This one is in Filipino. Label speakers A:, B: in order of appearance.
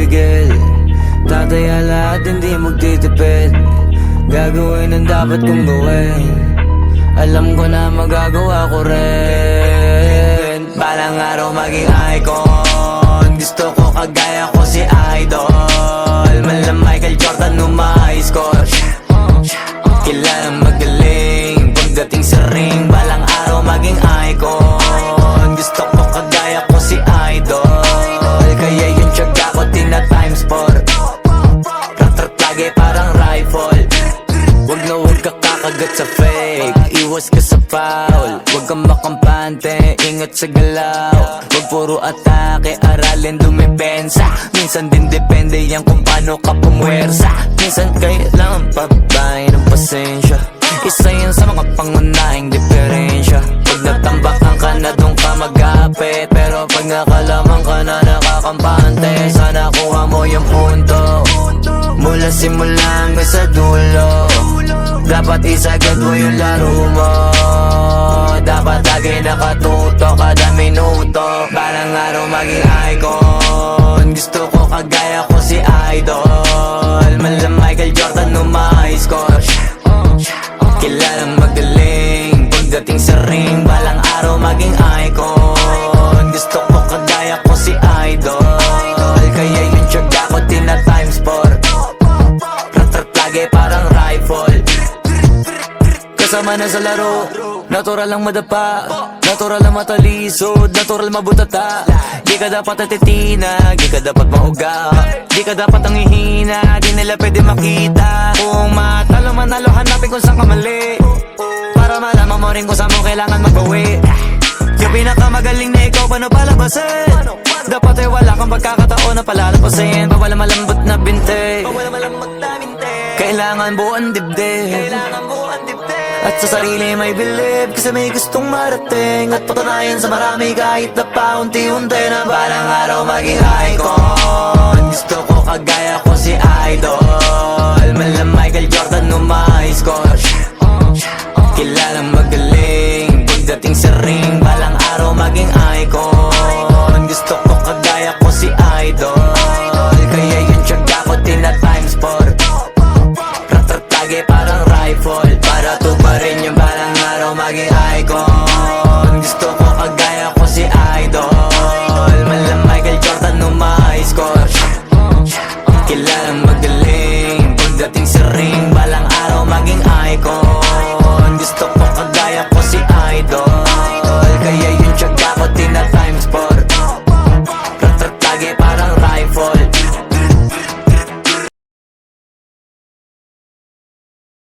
A: titigil. Tataya lahat, hindi magtitipid. Gagawin ang dapat kong gawin. Alam ko na magagawa ko rin. Balang araw maging icon. Gusto ko kagaya ko si Idol. Mala Michael Jordan high score. Kilalang magaling pagdating sa ring. Balang araw maging icon. Gusto ko kagaya ko si Idol. Kaya yung tiyaga ko tina-times 4. Rat-rat lagi parang rifle. Wag na wag ka kakagat sa fake. Iwas ka sa foul. Wag kang makampante, ingat sa galaw. Wag puro atake, aralin dumipensa. Minsan din depende yan kung paano ka pumwersa. Minsan kailangan pabahay ng pasensya. Isa yan sa mga pangunahing diferensya. Pag natambakan ka na doon ka mag-apit. Pero pag nakalaman ka na nakakampante, sana kuha mo yung punto. Mula simula hanggang sa dulo, dapat isagad mo yung laro mo. Dapat lagi nakatuto kada minuto. Balang araw maging icon. Gusto ko kagaya ko si Idol. Mala Michael Jordan high score. Kilalang magaling pagdating sa ring. Balang araw maging icon. Gusto ko kagaya ko si Idol. Kaya yung tiyaga ko tina-times 4. Rat-rat lagi parang rifle. Kasama na sa laro, natural lang madapa, natural lang matalisod, natural mabutata. Di ka dapat atitina, di ka dapat mauga, di ka dapat ang ihina, di nila pwede makita. Kung matalo manalo, hanapin kung saan ka mali, para malaman mo rin kung saan mo kailangan magbawi. Yung pinakamagaling na ikaw, paano palabasin? Dapat ay wala kang pagkakataon na palalapasin. Bawala malambot na binte, kailangan buuan dibdib. At sa sarili may believe, kasi may gustong marating. At patunayan sa marami kahit na paunti-unti na balang araw maging icon. Gusto ko kagaya ko si Idol.